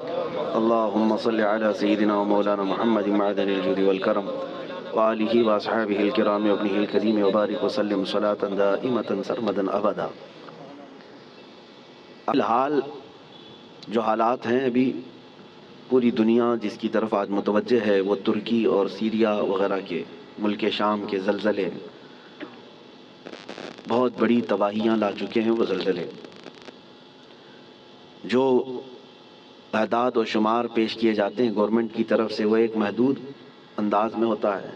اللهم صل على سيدنا ومولانا محمد معدن الجود والكرم وآله وأصحابه الكرام وابنه الكريم وبارك وسلم صلاة دائمة سرمدا أبدا۔ الحال جو حالات ہیں ابھی پوری دنیا جس کی طرف آج متوجہ ہے وہ ترکی اور سیریا وغیرہ کے ملک شام کے زلزلے بہت بڑی تباہیاں لا چکے ہیں۔ وہ زلزلے جو اعداد و شمار پیش کیے جاتے ہیں گورنمنٹ کی طرف سے وہ ایک محدود انداز میں ہوتا ہے،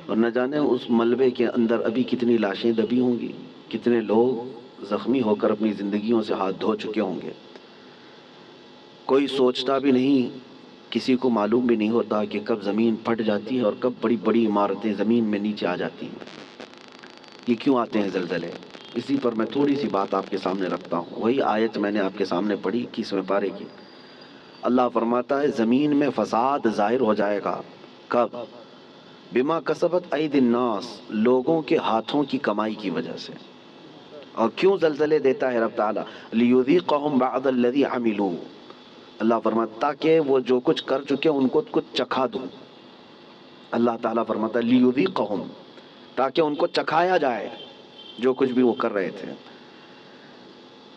اور نہ جانے اس ملبے کے اندر ابھی کتنی لاشیں دبی ہوں گی، کتنے لوگ زخمی ہو کر اپنی زندگیوں سے ہاتھ دھو چکے ہوں گے۔ کوئی سوچتا بھی نہیں، کسی کو معلوم بھی نہیں ہوتا کہ کب زمین پھٹ جاتی ہے اور کب بڑی بڑی عمارتیں زمین میں نیچے آ جاتی ہیں۔ یہ کیوں آتے ہیں زلزلے؟ اسی پر میں تھوڑی سی بات آپ کے سامنے رکھتا ہوں۔ وہی آیت میں نے آپ کے سامنے پڑھی 21ویں پارے کی۔ اللہ فرماتا ہے زمین میں فساد ظاہر ہو جائے گا۔ کب؟ بما کسبت اید الناس، لوگوں کے ہاتھوں کی کمائی کی وجہ سے۔ اور کیوں زلزلے دیتا ہے رب تعالیٰ؟ لیذیقہم بعض الذی عملوا، اللہ فرماتا تاکہ وہ جو کچھ کر چکے ان کو کچھ چکھا دوں۔ اللہ تعالیٰ فرماتا ہے لیذیقہم، تاکہ ان کو چکھایا جائے جو کچھ بھی وہ کر رہے تھے۔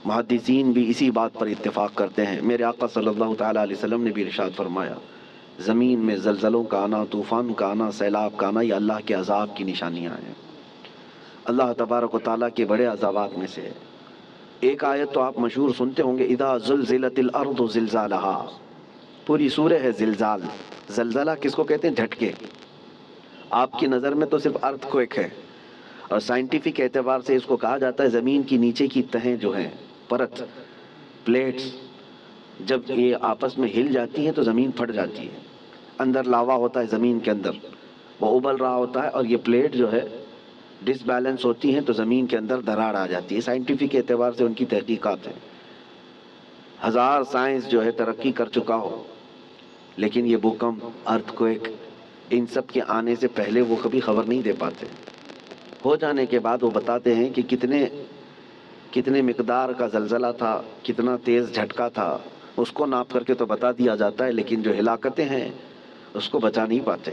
محدثین بھی اسی بات پر اتفاق کرتے ہیں۔ میرے آقا صلی اللہ تعالیٰ علیہ وسلم نے بھی ارشاد فرمایا زمین میں زلزلوں کا آنا، طوفان کا آنا، سیلاب کا آنا، یہ اللہ کے عذاب کی نشانیاں ہیں۔ اللہ تبارک و تعالیٰ کے بڑے عذابات میں سے ہے۔ ایک آیت تو آپ مشہور سنتے ہوں گے، اذا زلزلت الارض زلزالہا، پوری سورہ ہے زلزال۔ زلزلہ کس کو کہتے ہیں؟ جھٹکے۔ آپ کی نظر میں تو صرف ارتھ کوئک ہے، اور سائنٹیفک اعتبار سے اس کو کہا جاتا ہے زمین کی نیچے کی تہیں جو ہیں، پرت، پلیٹس، جب یہ آپس میں ہل جاتی ہیں تو زمین پھٹ جاتی ہے۔ اندر لاوا ہوتا ہے زمین کے اندر، وہ ابل رہا ہوتا ہے، اور یہ پلیٹ جو ہے ڈس بیلنس ہوتی ہیں تو زمین کے اندر دراڑ آ جاتی ہے۔ سائنٹیفک اعتبار سے ان کی تحقیقات ہیں۔ ہزار سائنس جو ہے ترقی کر چکا ہو، لیکن یہ بھوکمپ، ارتھ کوئک، ان سب کے آنے سے پہلے وہ کبھی خبر نہیں دے پاتے۔ ہو جانے کے بعد وہ بتاتے ہیں کہ کتنے مقدار کا زلزلہ تھا، کتنا تیز جھٹکا تھا، اس کو ناپ کر کے تو بتا دیا جاتا ہے، لیکن جو ہلاکتیں ہیں اس کو بچا نہیں پاتے،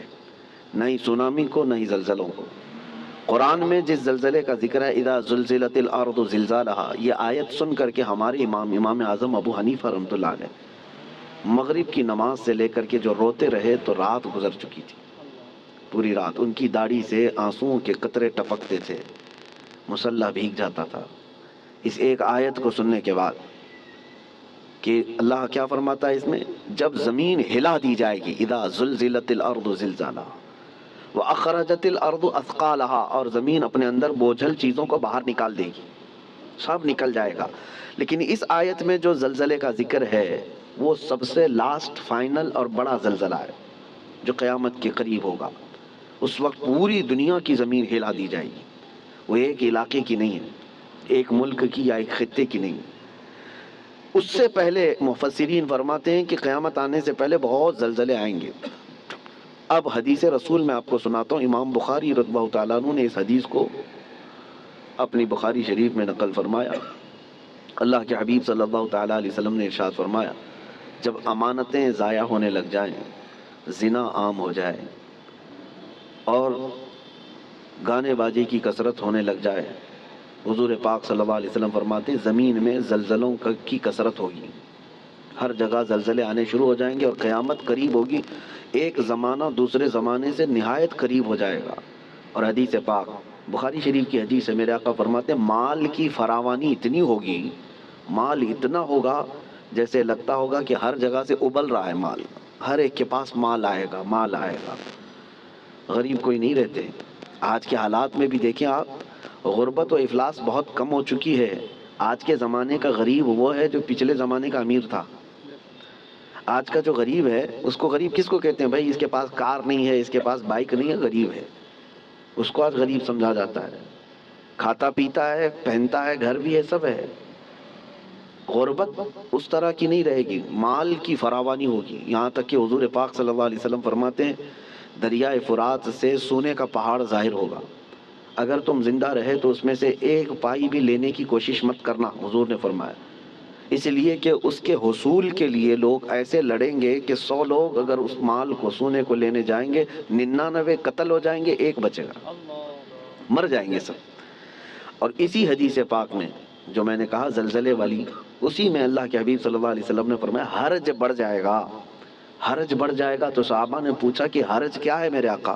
نہ ہی سونامی کو نہ ہی زلزلوں کو۔ قرآن میں جس زلزلے کا ذکر ہے اذا زلزلت الارض زلزالہا، یہ آیت سن کر کے ہمارے امام اعظم ابو حنیفہ رحمۃ اللہ علیہ مغرب کی نماز سے لے کر کے جو روتے رہے تو رات گزر چکی تھی، پوری رات ان کی داڑھی سے آنسوؤں کے قطرے ٹپکتے تھے، مصلی بھیگ جاتا تھا اس ایک آیت کو سننے کے بعد کہ اللہ کیا فرماتا ہے اس میں، جب زمین ہلا دی جائے گی، اذا زلزلت الارض زلزالہا واخرجت الارض اثقالہا، اور زمین اپنے اندر بوجھل چیزوں کو باہر نکال دے گی، سب نکل جائے گا۔ لیکن اس آیت میں جو زلزلے کا ذکر ہے وہ سب سے لاسٹ، فائنل اور بڑا زلزلہ ہے جو قیامت کے قریب ہوگا۔ اس وقت پوری دنیا کی زمین ہلا دی جائے گی، وہ ایک علاقے کی نہیں ہے، ایک ملک کی یا ایک خطے کی نہیں۔ اس سے پہلے مفسرین فرماتے ہیں کہ قیامت آنے سے پہلے بہت زلزلے آئیں گے۔ اب حدیث رسول میں آپ کو سناتا ہوں، امام بخاری رضی اللہ تعالیٰ عنہ نے اس حدیث کو اپنی بخاری شریف میں نقل فرمایا۔ اللہ کے حبیب صلی اللہ تعالیٰ علیہ وسلم نے ارشاد فرمایا جب امانتیں ضائع ہونے لگ جائیں، زنا عام ہو جائے اور گانے بازی کی کثرت ہونے لگ جائے، حضور پاک صلی اللہ علیہ وسلم فرماتے ہیں زمین میں زلزلوں کی کثرت ہوگی، ہر جگہ زلزلے آنے شروع ہو جائیں گے اور قیامت قریب ہوگی، ایک زمانہ دوسرے زمانے سے نہایت قریب ہو جائے گا۔ اور حدیث پاک بخاری شریف کی حدیث ہے، میرے آقا فرماتے ہیں مال کی فراوانی اتنی ہوگی، مال اتنا ہوگا جیسے لگتا ہوگا کہ ہر جگہ سے ابل رہا ہے مال، ہر ایک کے پاس مال آئے گا، مال آئے گا، غریب کوئی نہیں رہتے۔ آج کے حالات میں بھی دیکھیں آپ، غربت و افلاس بہت کم ہو چکی ہے۔ آج کے زمانے کا غریب وہ ہے جو پچھلے زمانے کا امیر تھا۔ آج کا جو غریب ہے اس کو غریب کس کو کہتے ہیں؟ بھائی اس کے پاس کار نہیں ہے، اس کے پاس بائک نہیں ہے، غریب ہے، اس کو آج غریب سمجھا جاتا ہے۔ کھاتا پیتا ہے، پہنتا ہے، گھر بھی ہے، سب ہے۔ غربت اس طرح کی نہیں رہے گی، مال کی فراوانی ہوگی، یہاں تک کہ حضور پاک صلی اللہ علیہ وسلم فرماتے ہیں دریائے فرات سے سونے کا پہاڑ ظاہر ہوگا، اگر تم زندہ رہے تو اس میں سے ایک پائی بھی لینے کی کوشش مت کرنا، حضور نے فرمایا۔ اس لیے کہ اس کے حصول کے لیے لوگ ایسے لڑیں گے کہ 100 لوگ اگر اس مال کو سونے کو لینے جائیں گے 99 قتل ہو جائیں گے، ایک بچے گا، مر جائیں گے سب۔ اور اسی حدیث پاک میں جو میں نے کہا زلزلے والی، اسی میں اللہ کے حبیب صلی اللہ علیہ وسلم نے فرمایا حرج بڑھ جائے گا، حرج بڑھ جائے گا۔ تو صحابہ نے پوچھا کہ حرج کیا ہے میرے آقا؟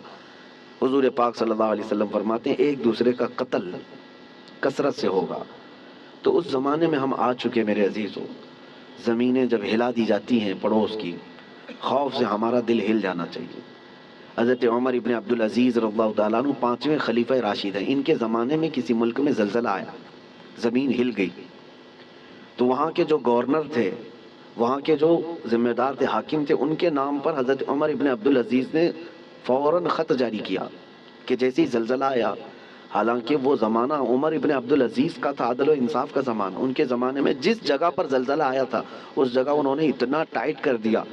حضور پاک صلی اللہ علیہ وسلم فرماتے ہیں ایک دوسرے کا قتل کثرت سے ہوگا۔ تو اس زمانے میں ہم آ چکے میرے عزیزو، زمینیں جب ہلا دی جاتی ہیں پڑوس کی، خوف سے ہمارا دل ہل جانا چاہیے۔ حضرت عمر ابن عبدالعزیز رضی اللہ تعالیٰ عنہ 5ویں خلیفہ راشد ہیں، ان کے زمانے میں کسی ملک میں زلزلہ آیا، زمین ہل گئی، تو وہاں کے جو گورنر تھے، وہاں کے جو ذمہ دار تھے، حاکم تھے، ان کے نام پر حضرت عمر ابن عبدالعزیز نے فوراً خط جاری کیا کہ جیسے ہی زلزلہ آیا، حالانکہ وہ زمانہ عمر ابن عبدالعزیز کا تھا، عدل و انصاف کا زمانہ، ان کے زمانے میں جس جگہ پر زلزلہ آیا تھا اس جگہ انہوں نے اتنا ٹائٹ کر دیا،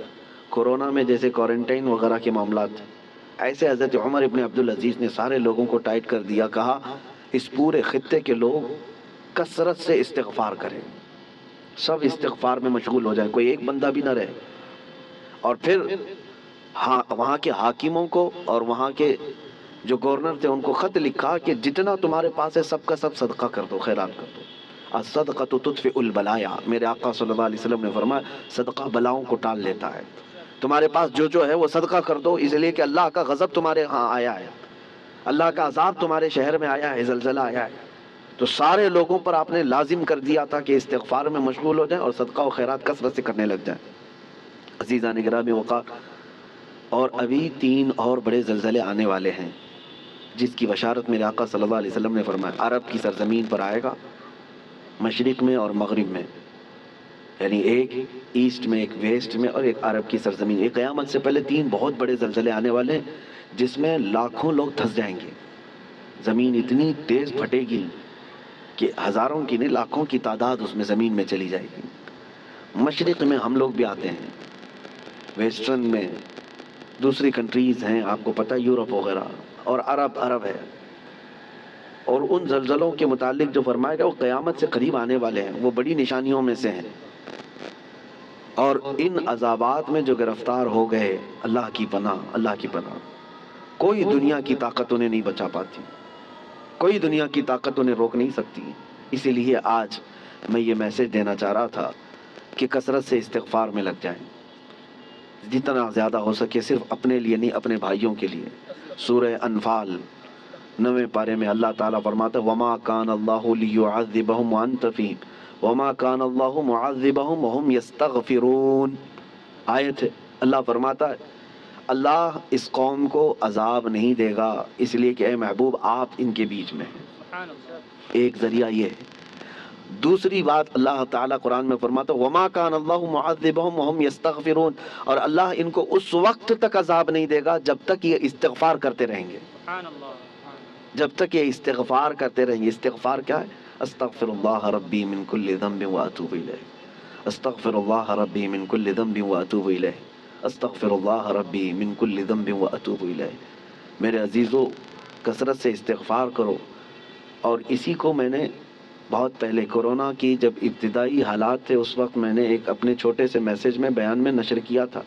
کورونا میں جیسے کوارنٹائن وغیرہ کے معاملات، ایسے حضرت عمر ابن عبدالعزیز نے سارے لوگوں کو ٹائٹ کر دیا، کہا اس پورے خطے کے لوگ کثرت سے استغفار کریں، سب استغفار میں مشغول ہو جائیں، کوئی ایک بندہ بھی نہ رہے۔ اور پھر وہاں کے حاکموں کو اور وہاں کے جو گورنر تھے ان کو خط لکھا کہ جتنا تمہارے پاس ہے سب کا سب صدقہ کر دو، خیرات کر دو، الصدقۃ تطفئ البلایا، میرے آقا صلی اللہ علیہ وسلم نے فرمایا صدقہ بلاؤں کو ٹال لیتا ہے، تمہارے پاس جو ہے وہ صدقہ کر دو، اس لیے کہ اللہ کا غضب تمہارے ہاں آیا ہے، اللہ کا عذاب تمہارے شہر میں آیا ہے، زلزلہ آیا ہے۔ تو سارے لوگوں پر آپ نے لازم کر دیا تھا کہ استغفار میں مشغول ہو جائیں اور صدقہ و خیرات کثرت سے کرنے لگ جائیں۔ عزیزان گرامی وقار، اور ابھی 3 اور بڑے زلزلے آنے والے ہیں جس کی بشارت میرے آقا صلی اللہ علیہ وسلم نے فرمایا، عرب کی سرزمین پر آئے گا، مشرق میں اور مغرب میں، یعنی ایک ایسٹ میں، ایک ویسٹ میں، اور ایک عرب کی سرزمین۔ ایک قیامت سے پہلے 3 بہت بڑے زلزلے آنے والے ہیں جس میں لاکھوں لوگ دھنس جائیں گے، زمین اتنی تیز پھٹے گی کہ ہزاروں کی نہیں لاکھوں کی تعداد اس میں زمین میں چلی جائے گی۔ مشرق میں ہم لوگ بھی آتے ہیں، ویسٹرن میں دوسری کنٹریز ہیں، آپ کو پتہ یورپ وغیرہ، اور عرب ہے۔ اور ان زلزلوں کے متعلق جو فرمایا گیا وہ قیامت سے قریب آنے والے ہیں، وہ بڑی نشانیوں میں سے ہیں۔ اور ان عذابات میں جو گرفتار ہو گئے، اللہ کی پناہ، اللہ کی پناہ، کوئی دنیا کی طاقت انہیں نہیں بچا پاتی، کوئی دنیا کی طاقت انہیں روک نہیں سکتی۔ اسی لیے آج میں یہ میسج دینا چاہ رہا تھا کہ کثرت سے استغفار میں لگ جائیں، جتنا زیادہ ہو سکے، صرف اپنے لیے نہیں، اپنے بھائیوں کے لیے۔ سورہ انفال 9ویں پارے میں اللہ تعالیٰ فرماتا ہے وَمَا كَانَ اللَّهُ لِيُعَذِّبَهُمْ وَأَنْتَ فِيهِمْ وَمَا كَانَ اللَّهُ مُعَذِّبَهُمْ وَهُمْ يَسْتَغْفِرُونَ۔ آیت ہے، اللہ فرماتا ہے اللہ اس قوم کو عذاب نہیں دے گا اس لیے کہ اے محبوب آپ ان کے بیچ میں ہیں۔ ایک ذریعہ یہ ہے۔ دوسری بات اللہ تعالیٰ قرآن میں فرماتا ہے وَمَا كَانَ اللَّهُ مُعَذِّبَهُمْ وَهُمْ يَسْتَغْفِرُونَ، اور اللہ ان کو اس وقت تک عذاب نہیں دے گا جب تک یہ استغفار کرتے رہیں گے، جب تک یہ استغفار کرتے رہیں گے۔ استغفار کیا ہے؟ استغفر اللہ ربی من کل ذنب واتوب الیہ، استغفر اللہ ربی من کل ذنب واتوب الیہ، استغفر اللہ ربی من کل ذنب واتوب الیہ۔ میرے عزیزو، کثرت سے استغفار کرو۔ اور اسی کو میں نے بہت پہلے کورونا کی جب ابتدائی حالات تھے اس وقت میں نے ایک اپنے چھوٹے سے میسج میں بیان میں نشر کیا تھا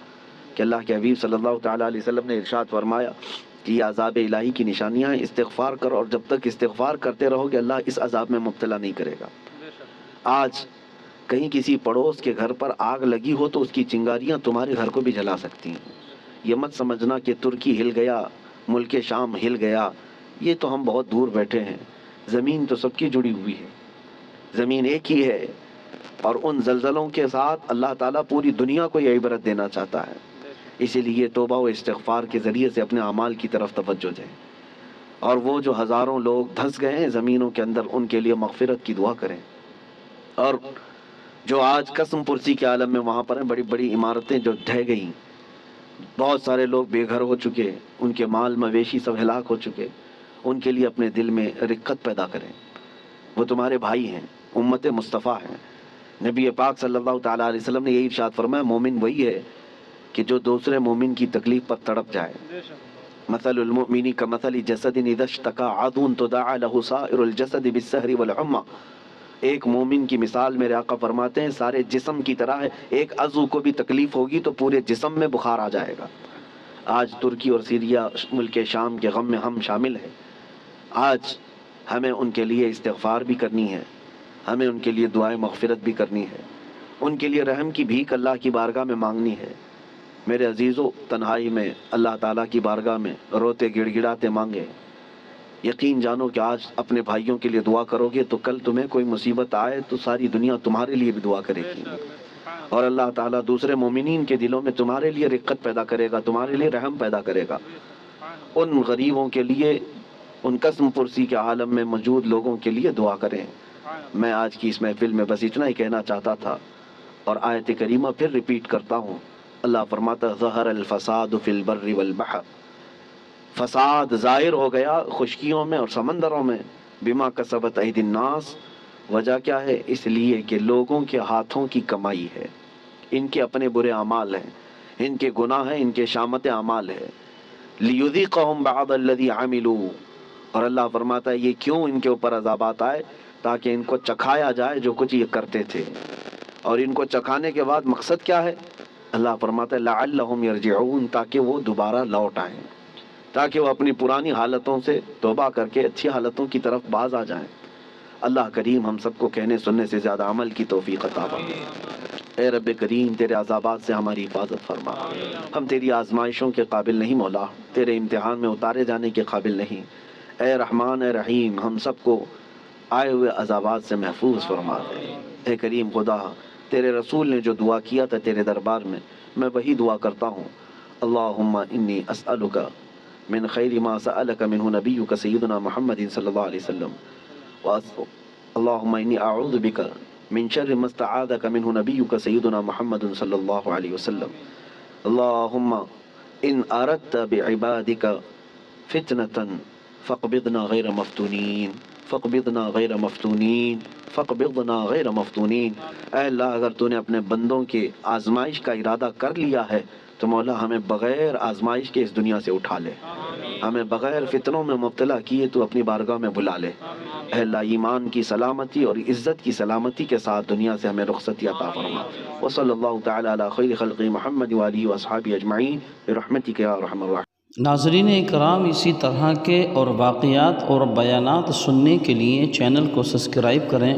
کہ اللہ کے حبیب صلی اللہ تعالیٰ علیہ وسلم نے ارشاد فرمایا کہ یہ عذاب الہی کی نشانیاں ہیں، استغفار کرو، اور جب تک استغفار کرتے رہو گے اللہ اس عذاب میں مبتلا نہیں کرے گا۔ آج کہیں کسی پڑوس کے گھر پر آگ لگی ہو تو اس کی چنگاریاں تمہارے گھر کو بھی جلا سکتی ہیں۔ یہ مت سمجھنا کہ ترکی ہل گیا، ملک شام ہل گیا، یہ تو ہم بہت دور بیٹھے ہیں، زمین تو سب کی جڑی ہوئی ہے، زمین ایک ہی ہے۔ اور ان زلزلوں کے ساتھ اللہ تعالیٰ پوری دنیا کو یہ عبرت دینا چاہتا ہے، اسی لیے توبہ و استغفار کے ذریعے سے اپنے اعمال کی طرف توجہ دیں، اور وہ جو ہزاروں لوگ دھنس گئے ہیں زمینوں کے اندر ان کے لیے مغفرت کی دعا کریں۔ اور جو آج قسم پرسی کے عالم میں وہاں پر ہیں، بڑی بڑی عمارتیں جو ڈھہ گئیں، بہت سارے لوگ بے گھر ہو چکے، ان کے مال مویشی سب ہلاک ہو چکے، ان کے لیے اپنے دل میں رقت پیدا کریں، وہ تمہارے بھائی ہیں، امت مصطفیٰ ہیں۔ نبی پاک صلی اللہ تعالیٰ علیہ وسلم نے یہی ارشاد فرمایا مومن وہی ہے کہ جو دوسرے مومن کی تکلیف پر تڑپ جائے۔ مثل المؤمن کمثل جسد اذا اشتكى عضو تداعى له سائر الجسد بالسهر والحمى ایک مومن کی مثال میرے آقا فرماتے ہیں سارے جسم کی طرح ہے، ایک عضو کو بھی تکلیف ہوگی تو پورے جسم میں بخار آ جائے گا۔ آج ترکی اور سیریا ملک شام کے غم میں ہم شامل ہیں۔ آج ہمیں ان کے لیے استغفار بھی کرنی ہے، ہمیں ان کے لیے دعائیں مغفرت بھی کرنی ہے، ان کے لیے رحم کی بھیک اللہ کی بارگاہ میں مانگنی ہے۔ میرے عزیزو، تنہائی میں اللہ تعالیٰ کی بارگاہ میں روتے گڑ گڑاتے مانگے۔ یقین جانو کہ آج اپنے بھائیوں کے لیے دعا کرو گے تو کل تمہیں کوئی مصیبت آئے تو ساری دنیا تمہارے لیے بھی دعا کرے گی، اور اللہ تعالیٰ دوسرے مومنین کے دلوں میں تمہارے لیے رقت پیدا کرے گا، تمہارے لیے رحم پیدا کرے گا۔ ان غریبوں کے لیے، ان قسم پرسی کے عالم میں موجود لوگوں کے لیے دعا کریں۔ میں آج کی اس محفل میں بس اتنا ہی کہنا چاہتا تھا، اور آیت کریمہ پھر ریپیٹ کرتا ہوں۔ اللہ فرماتا ظہر الفساد فی البر والبحر، فساد ظاہر ہو گیا خشکیوں میں اور سمندروں میں، بما کسبت ایدی الناس، وجہ کیا ہے؟ اس لیے کہ لوگوں کے ہاتھوں کی کمائی ہے، ان کے اپنے برے اعمال ہیں، ان کے گناہ ہیں، ان کے شامت اعمال ہے۔ لیذیقہم بعض الذی عملوا، اور اللہ فرماتا ہے یہ کیوں ان کے اوپر عذابات آئے؟ تاکہ ان کو چکھایا جائے جو کچھ یہ کرتے تھے۔ اور ان کو چکھانے کے بعد مقصد کیا ہے؟ اللہ فرماتا ہے لعلہم یرجعون، تاکہ وہ دوبارہ لوٹ آئیں، تاکہ وہ اپنی پرانی حالتوں سے توبہ کر کے اچھی حالتوں کی طرف باز آ جائیں۔ اللہ کریم ہم سب کو کہنے سننے سے زیادہ عمل کی توفیق عطا فرما۔ اے رب کریم تیرے عذابات سے ہماری حفاظت فرما۔ ہم تیری آزمائشوں کے قابل نہیں مولا، تیرے امتحان میں اتارے جانے کے قابل نہیں۔ اے رحمان اے رحیم ہم سب کو آئے ہوئے عذابات سے محفوظ فرما دے۔ اے کریم خدا، تیرے رسول نے جو دعا کیا تھا تیرے دربار میں وہی دعا کرتا ہوں۔ اللہم انی اسألک من خیر ما سألک منہ نبیک سیدنا محمد صلی اللہ علیہ وسلم، اللہم انی اعوذ بک من شر ما استعاذک منہ نبیک سیدنا محمد صلی اللہ علیہ وسلم، اللہم ان اردت بعبادک فتنة فاقبضنا غیر مفتونین، فاقبضنا غیر مفتونین، فاقبضنا غیر مفتونین۔ اے اللہ اگر تو نے اپنے بندوں کے آزمائش کا ارادہ کر لیا ہے تو مولا ہمیں بغیر آزمائش کے اس دنیا سے اٹھا لے، ہمیں بغیر فتنوں میں مبتلا کیے تو اپنی بارگاہ میں بلا لے۔ اے اللہ ایمان کی سلامتی اور عزت کی سلامتی کے ساتھ دنیا سے ہمیں رخصتی عطا فرما۔ وصلی اللہ تعالی علی خیر خلق محمد وآلہ واصحابہ اجمعین برحمتک یا ارحم الراحمین۔ ناظرین اکرام، اسی طرح کے اور واقعات اور بیانات سننے کے لیے چینل کو سبسکرائب کریں،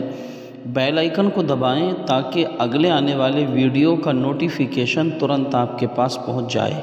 بیل آئیکن کو دبائیں تاکہ اگلے آنے والے ویڈیو کا نوٹیفیکیشن ترنت آپ کے پاس پہنچ جائے۔